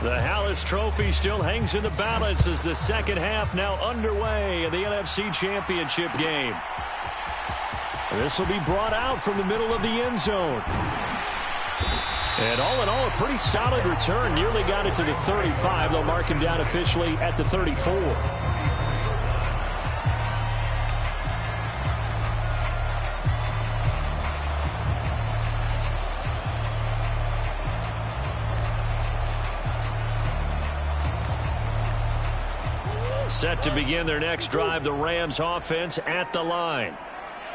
The Hallis Trophy still hangs in the balance as the second half now underway in the NFC Championship game. This will be brought out from the middle of the end zone. And all in all, a pretty solid return. Nearly got it to the 35. They'll mark him down officially at the 34. Set to begin their next drive, the Rams offense at the line.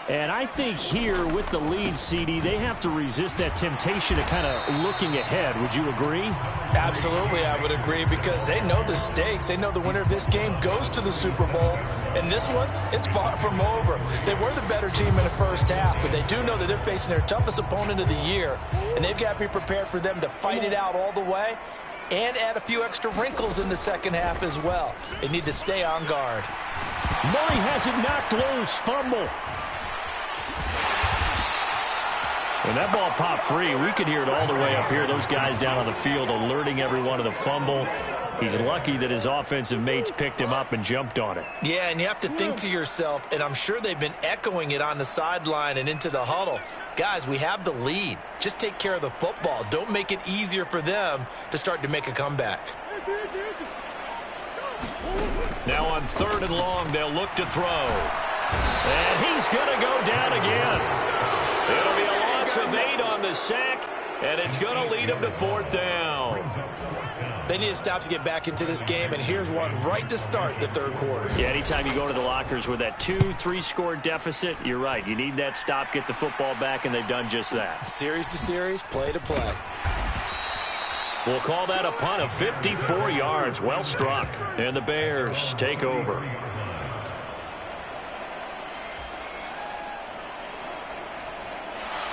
And I think here with the lead, CD, they have to resist that temptation of kind of looking ahead. Would you agree? Absolutely, I would agree, because they know the stakes. They know the winner of this game goes to the Super Bowl. And this one, it's far from over. They were the better team in the first half, but they do know that they're facing their toughest opponent of the year. And they've got to be prepared for them to fight it out all the way and add a few extra wrinkles in the second half as well. They need to stay on guard. Murray has it knocked loose. Fumble. When that ball popped free, we could hear it all the way up here. Those guys down on the field alerting everyone of the fumble. He's lucky that his offensive mates picked him up and jumped on it. Yeah, and you have to think to yourself, and I'm sure they've been echoing it on the sideline and into the huddle. Guys, we have the lead. Just take care of the football. Don't make it easier for them to start to make a comeback. Now on 3rd and long, they'll look to throw. And he's going to go down again. It'll be a loss of 8 on the sack, and it's going to lead them to 4th down. They need to stop to get back into this game, and here's one right to start the 3rd quarter. Yeah, anytime you go to the lockers with that 2-3 score deficit, you're right. You need that stop, get the football back, and they've done just that. Series to series, play to play. We'll call that a punt of 54 yards. Well struck. And the Bears take over.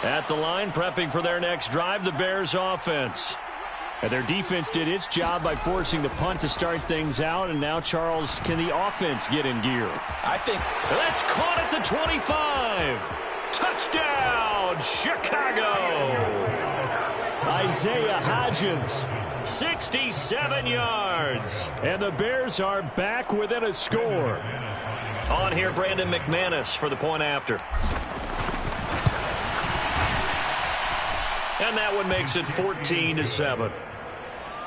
At the line, prepping for their next drive, the Bears offense. And their defense did its job by forcing the punt to start things out. And now, Charles, can the offense get in gear? I think that's caught at the 25. Touchdown, Chicago. Isaiah Hodgins, 67 yards. And the Bears are back within a score. On here, Brandon McManus for the point after. And that one makes it 14-7.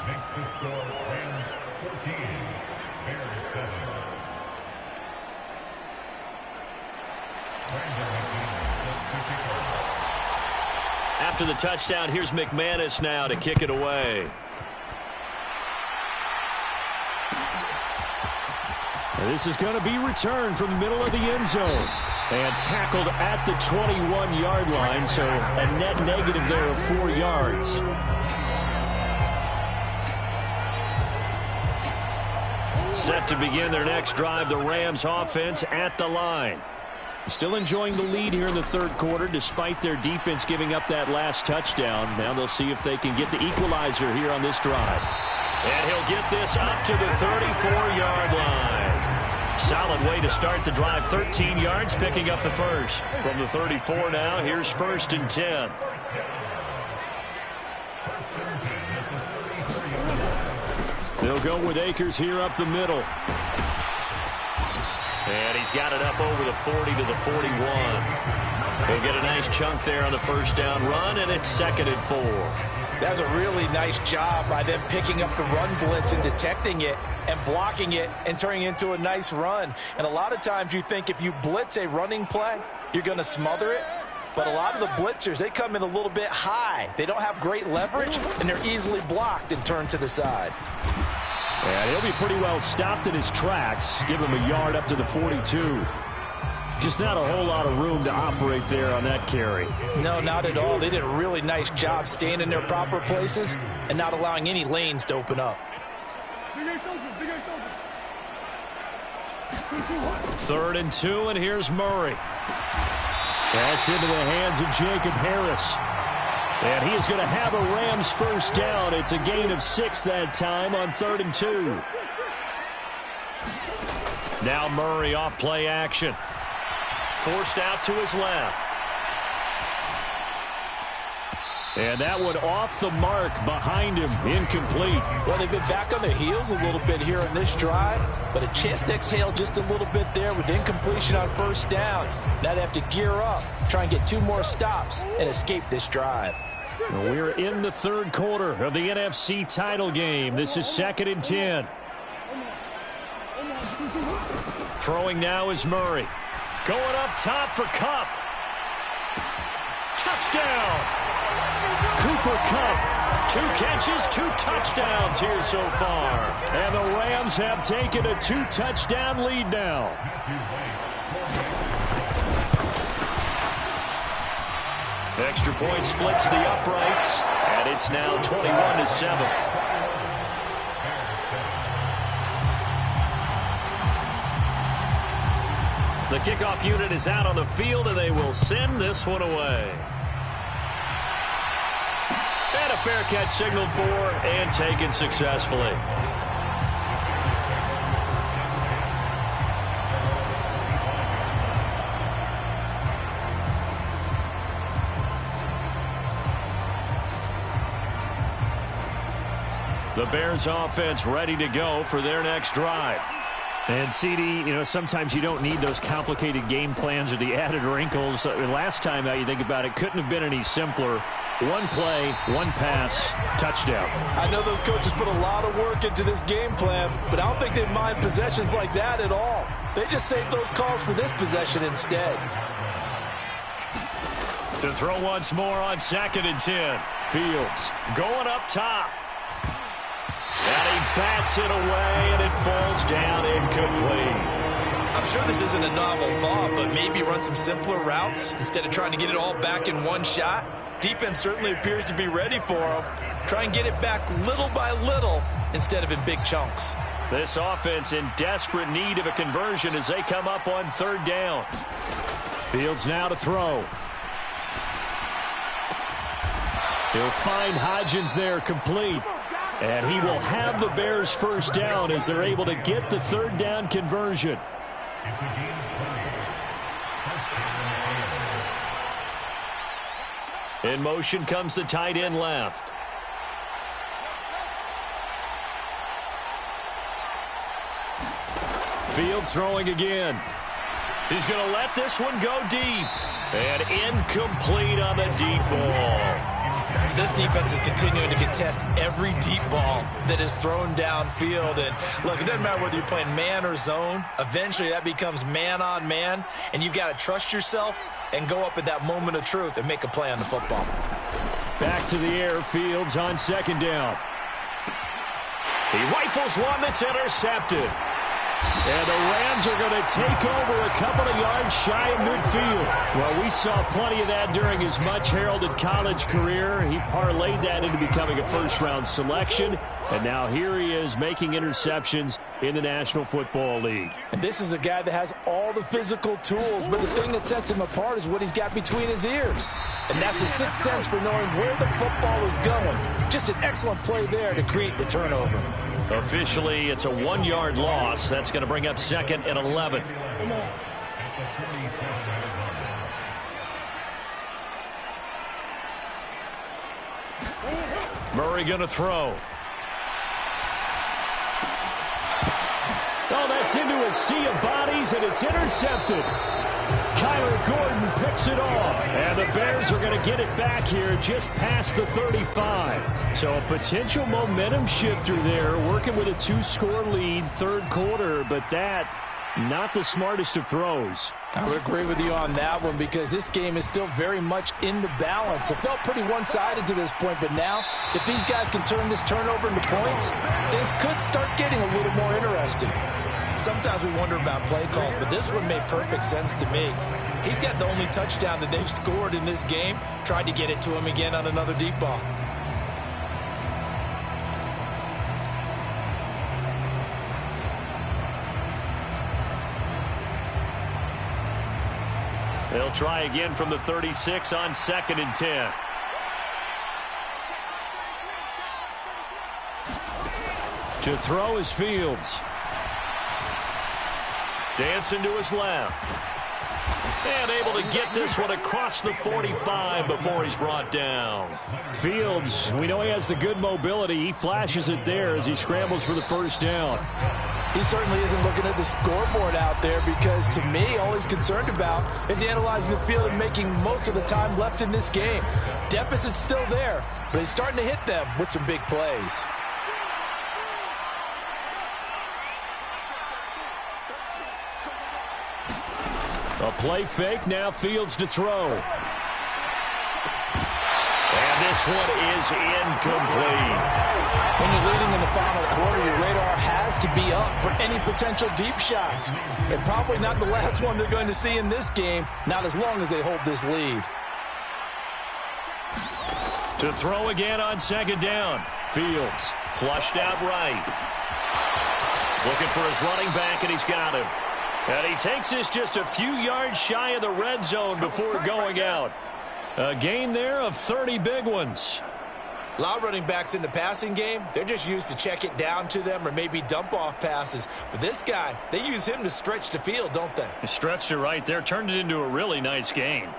Makes the score Rams 14, Bears 7. After the touchdown, here's McManus now to kick it away. This is going to be returned from the middle of the end zone. And tackled at the 21-yard line, so a net negative there of 4 yards. Set to begin their next drive, the Rams offense at the line. Still enjoying the lead here in the 3rd quarter, despite their defense giving up that last touchdown. Now they'll see if they can get the equalizer here on this drive. And he'll get this up to the 34-yard line. Solid way to start the drive. 13 yards, picking up the first. From the 34 now, here's 1st and 10. They'll go with Akers here up the middle. And he's got it up over the 40 to the 41. He'll get a nice chunk there on the first down run, and it's 2nd and 4. That's a really nice job by them picking up the run blitz and detecting it and blocking it and turning it into a nice run. And a lot of times you think if you blitz a running play, you're going to smother it. But a lot of the blitzers, they come in a little bit high. They don't have great leverage, and they're easily blocked and turned to the side. And he'll be pretty well stopped in his tracks. Give him a yard up to the 42. Just not a whole lot of room to operate there on that carry. No, not at all. They did a really nice job staying in their proper places and not allowing any lanes to open up. 3rd and 2, and here's Murray. That's into the hands of Jacob Harris. And he is going to have a Rams first down. It's a gain of 6 that time on 3rd and 2. Now Murray off play action. Forced out to his left. And that one off the mark behind him, incomplete. Well, they've been back on their heels a little bit here on this drive, but a chance to exhale just a little bit there with incompletion on first down. Now they have to gear up, try and get 2 more stops, and escape this drive. We're in the third quarter of the NFC title game. This is 2nd and 10. Throwing now is Murray. Going up top for Kupp. Touchdown! Cooper Kupp, 2 catches, 2 touchdowns here so far. And the Rams have taken a 2-touchdown lead now. Extra point splits the uprights, and it's now 21-7. The kickoff unit is out on the field, and they will send this one away. And a fair catch signaled for and taken successfully. The Bears offense ready to go for their next drive. And, CD, sometimes you don't need those complicated game plans or the added wrinkles. Last time out, you think about it, couldn't have been any simpler. 1 play, 1 pass, touchdown. I know those coaches put a lot of work into this game plan, but I don't think they mind possessions like that at all. They just save those calls for this possession instead. To throw once more on 2nd and 10. Fields going up top. And he bats it away, and it falls down incomplete. I'm sure this isn't a novel thought, but maybe run some simpler routes instead of trying to get it all back in one shot. Defense certainly appears to be ready for him. Try and get it back little by little instead of in big chunks. This offense in desperate need of a conversion as they come up on 3rd down. Fields now to throw. He'll find Hodgins there, complete. And he will have the Bears first down as they're able to get the 3rd down conversion. In motion comes the tight end left. Fields throwing again. He's going to let this one go deep. And incomplete on the deep ball. This defense is continuing to contest every deep ball that is thrown downfield. And look, it doesn't matter whether you're playing man or zone. Eventually that becomes man on man. And you've got to trust yourself and go up at that moment of truth and make a play on the football. Back to the air, Fields on 2nd down. He rifles one that's intercepted. And the Rams are going to take over a couple of yards shy of midfield. Well, we saw plenty of that during his much-heralded college career. He parlayed that into becoming a first-round selection. And now here he is making interceptions in the National Football League. And this is a guy that has all the physical tools, but the thing that sets him apart is what he's got between his ears. And that's the sixth sense for knowing where the football is going. Just an excellent play there to create the turnover. Officially, it's a 1-yard loss. That's going to bring up 2nd and 11. Murray going to throw. Oh, that's into a sea of bodies, and it's intercepted. Kyler Gordon picks it off, and the Bears are going to get it back here just past the 35. So a potential momentum shifter there, working with a 2-score lead, 3rd quarter, but that, not the smartest of throws. I would agree with you on that one because this game is still very much in the balance. It felt pretty one-sided to this point, but now, if these guys can turn this turnover into points, things could start getting a little more interesting. Sometimes we wonder about play calls, but this one made perfect sense to me. He's got the only touchdown that they've scored in this game. Tried to get it to him again on another deep ball. They'll try again from the 36 on 2nd and 10. To throw is Fields. Dancing to his left. And able to get this one across the 45 before he's brought down. Fields, we know he has the good mobility. He flashes it there as he scrambles for the first down. He certainly isn't looking at the scoreboard out there because, to me, all he's concerned about is analyzing the field and making most of the time left in this game. Deficit's still there, but he's starting to hit them with some big plays. A play fake, now Fields to throw. And this one is incomplete. When you're leading in the final quarter, your radar has to be up for any potential deep shots. And probably not the last one they're going to see in this game, not as long as they hold this lead. To throw again on second down. Fields flushed out right. Looking for his running back, and he's got him. And he takes this just a few yards shy of the red zone before going out. A gain there of 30 big ones. A lot of running backs in the passing game, they're just used to check it down to them or maybe dump off passes. But this guy, they use him to stretch the field, don't they? He stretched it right there, turned it into a really nice gain.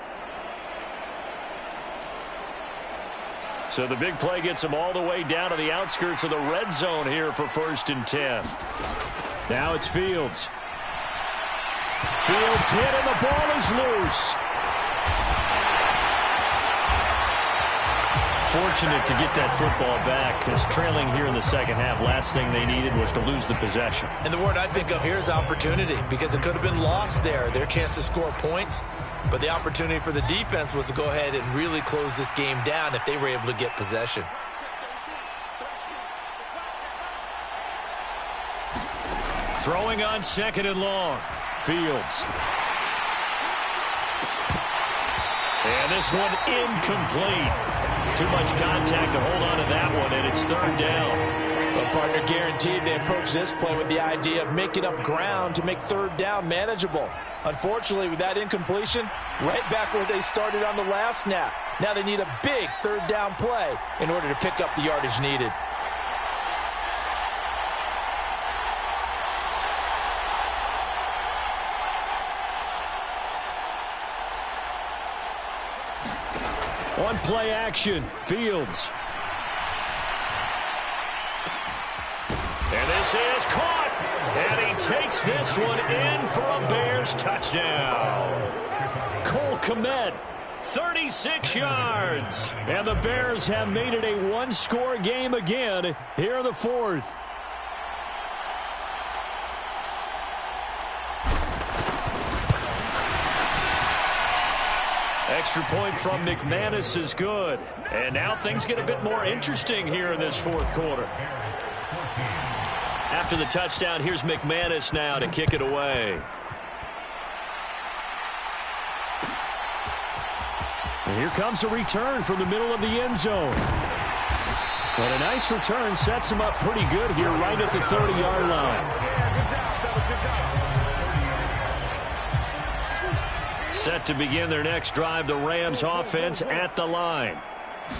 So the big play gets him all the way down to the outskirts of the red zone here for 1st and 10. Now it's Fields. Fields hit and the ball is loose. Fortunate to get that football back, because trailing here in the second half, last thing they needed was to lose the possession. And the word I think of here is opportunity, because it could have been lost there, their chance to score points. But the opportunity for the defense was to go ahead and really close this game down if they were able to get possession. Throwing on second and long. Fields. And this one incomplete. Too much contact to hold on to that one, and it's 3rd down. Well, partner, guaranteed they approach this play with the idea of making up ground to make 3rd down manageable. Unfortunately, with that incompletion, right back where they started on the last snap. Now they need a big 3rd down play in order to pick up the yardage needed. On play action, Fields. And this is caught. And he takes this one in for a Bears touchdown. Cole Kmet, 36 yards. And the Bears have made it a one-score game again here in the 4th. Extra point from McManus is good. And now things get a bit more interesting here in this 4th quarter. After the touchdown, here's McManus now to kick it away. And here comes a return from the middle of the end zone. But a nice return sets him up pretty good here right at the 30-yard line. Set to begin their next drive, the Rams offense at the line.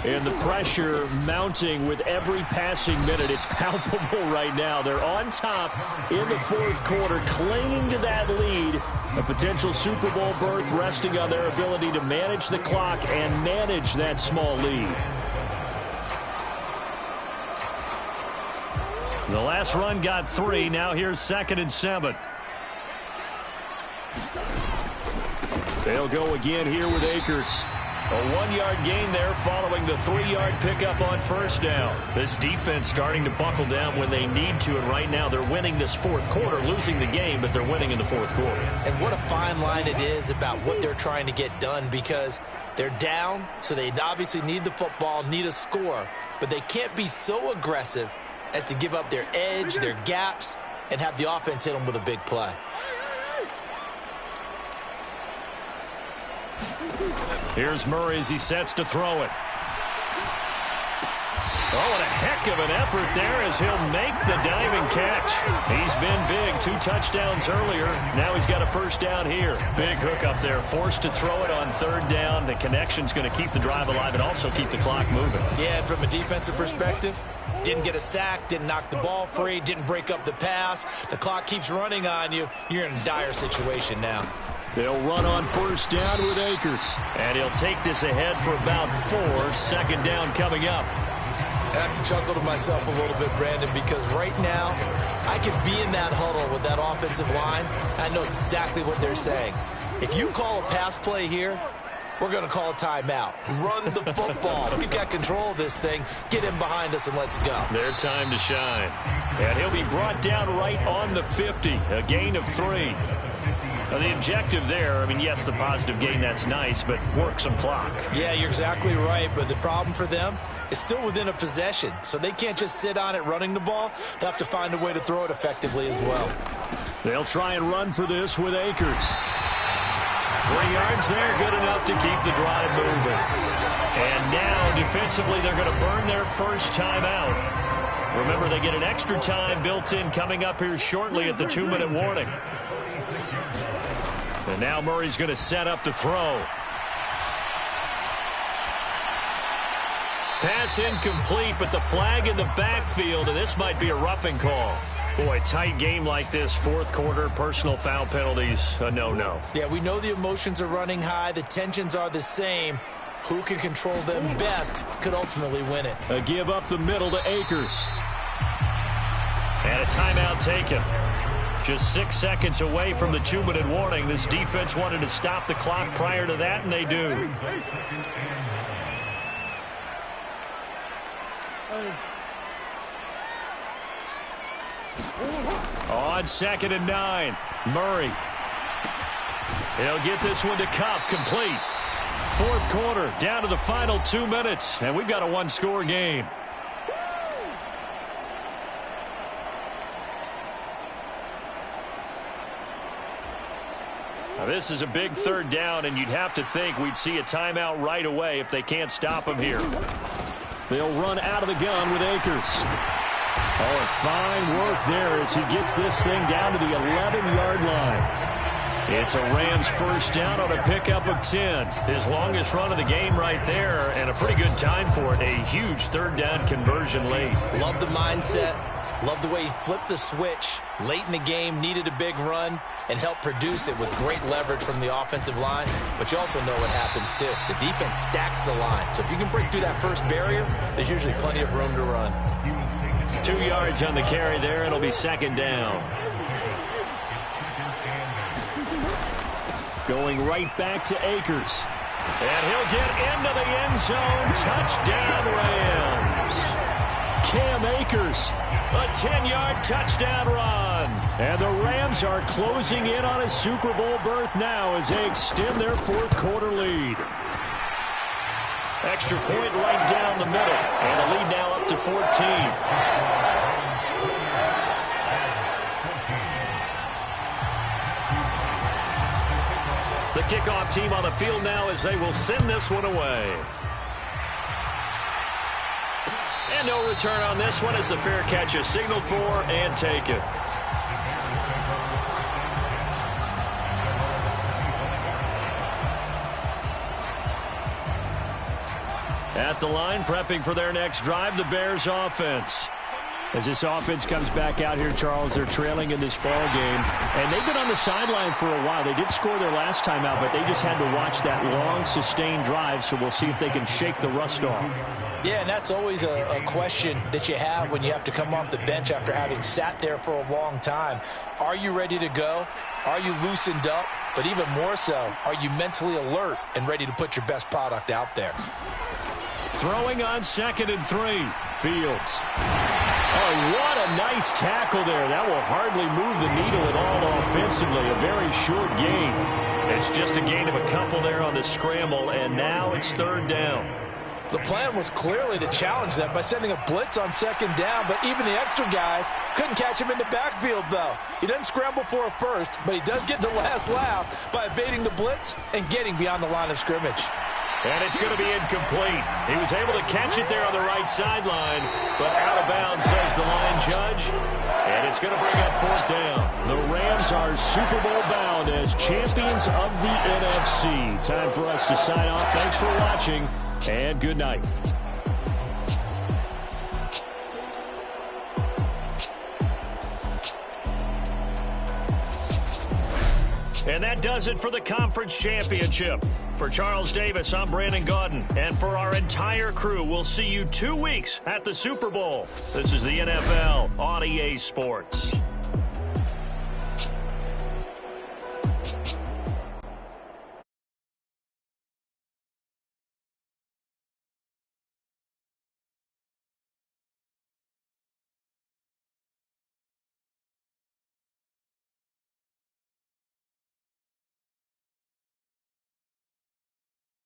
And the pressure mounting with every passing minute. It's palpable right now. They're on top in the 4th quarter, clinging to that lead. A potential Super Bowl berth resting on their ability to manage the clock and manage that small lead. The last run got 3. Now here's 2nd and 7. They'll go again here with Akers. A 1-yard gain there following the 3-yard pickup on 1st down. This defense starting to buckle down when they need to, and right now they're winning this 4th quarter, losing the game, but they're winning in the 4th quarter. And what a fine line it is about what they're trying to get done, because they're down, so they obviously need the football, need a score, but they can't be so aggressive as to give up their edge, their gaps, and have the offense hit them with a big play. Here's Murray as he sets to throw it. Oh, what a heck of an effort there as he'll make the diving catch. He's been big. 2 touchdowns earlier. Now he's got a 1st down here. Big hook up there. Forced to throw it on 3rd down. The connection's going to keep the drive alive and also keep the clock moving. Yeah, and from a defensive perspective, didn't get a sack, didn't knock the ball free, didn't break up the pass. The clock keeps running on you. You're in a dire situation now. They'll run on first down with Akers. And he'll take this ahead for about 4. Second down coming up. I have to chuckle to myself a little bit, Brandon, because right now I could be in that huddle with that offensive line. I know exactly what they're saying. If you call a pass play here, we're going to call a timeout. Run the football. We've got control of this thing. Get him behind us and let's go. Their time to shine. And he'll be brought down right on the 50. A gain of 3. Now, the objective there, I mean, yes, the positive gain, that's nice, but work some clock. Yeah, you're exactly right, but the problem for them is still within a possession, so they can't just sit on it running the ball. They'll have to find a way to throw it effectively as well. They'll try and run for this with Akers. 3 yards there, good enough to keep the drive moving. And now, defensively, they're going to burn their first time out. Remember, they get an extra time built in coming up here shortly at the 2-minute warning. And now Murray's going to set up the throw. Pass incomplete, but the flag in the backfield, and this might be a roughing call. Boy, tight game like this, fourth quarter, personal foul penalties, a no-no. Yeah, we know the emotions are running high. The tensions are the same. Who can control them best could ultimately win it. A give up the middle to Akers. And a timeout taken. Just 6 seconds away from the 2-minute warning. This defense wanted to stop the clock prior to that, and they do. On 2nd and 9, Murray. He'll get this one to Kupp, complete. Fourth quarter, down to the final 2 minutes, and we've got a one-score game. Now, this is a big third down, and you'd have to think we'd see a timeout right away if they can't stop him here. They'll run out of the gun with Akers. Oh, and fine work there as he gets this thing down to the 11-yard line. It's a Rams first down on a pickup of 10. His longest run of the game right there, and a pretty good time for it. A huge third down conversion late. Love the mindset. Love the way he flipped the switch late in the game, needed a big run, and helped produce it with great leverage from the offensive line. But you also know what happens, too. The defense stacks the line. So if you can break through that first barrier, there's usually plenty of room to run. 2 yards on the carry there. It'll be second down. Going right back to Akers. And he'll get into the end zone. Touchdown, Rams. Cam Akers, a 10-yard touchdown run. And the Rams are closing in on a Super Bowl berth now as they extend their fourth quarter lead. Extra point right down the middle. And the lead now up to 14. The kickoff team on the field now as they will send this one away. And no return on this one as the fair catch is signaled for and taken. At the line, prepping for their next drive, the Bears offense. As this offense comes back out here, Charles, they're trailing in this ball game. And they've been on the sideline for a while. They did score their last time out, but they just had to watch that long, sustained drive, so we'll see if they can shake the rust off. Yeah, and that's always a question that you have when you have to come off the bench after having sat there for a long time. Are you ready to go? Are you loosened up? But even more so, are you mentally alert and ready to put your best product out there? Throwing on 2nd and 3. Fields. Oh, what a nice tackle there. That will hardly move the needle at all offensively. A very short gain. It's just a gain of a couple there on the scramble, and now it's third down. The plan was clearly to challenge them by sending a blitz on 2nd down, but even the extra guys couldn't catch him in the backfield, though. He doesn't scramble for a first, but he does get the last laugh by evading the blitz and getting beyond the line of scrimmage. And it's going to be incomplete. He was able to catch it there on the right sideline, but out of bounds, says the line judge. And it's going to bring up fourth down. The Rams are Super Bowl bound as champions of the NFC. Time for us to sign off. Thanks for watching, and good night. And that does it for the conference championship. For Charles Davis, I'm Brandon Gaudin. And for our entire crew, we'll see you 2 weeks at the Super Bowl. This is the NFL on EA Sports.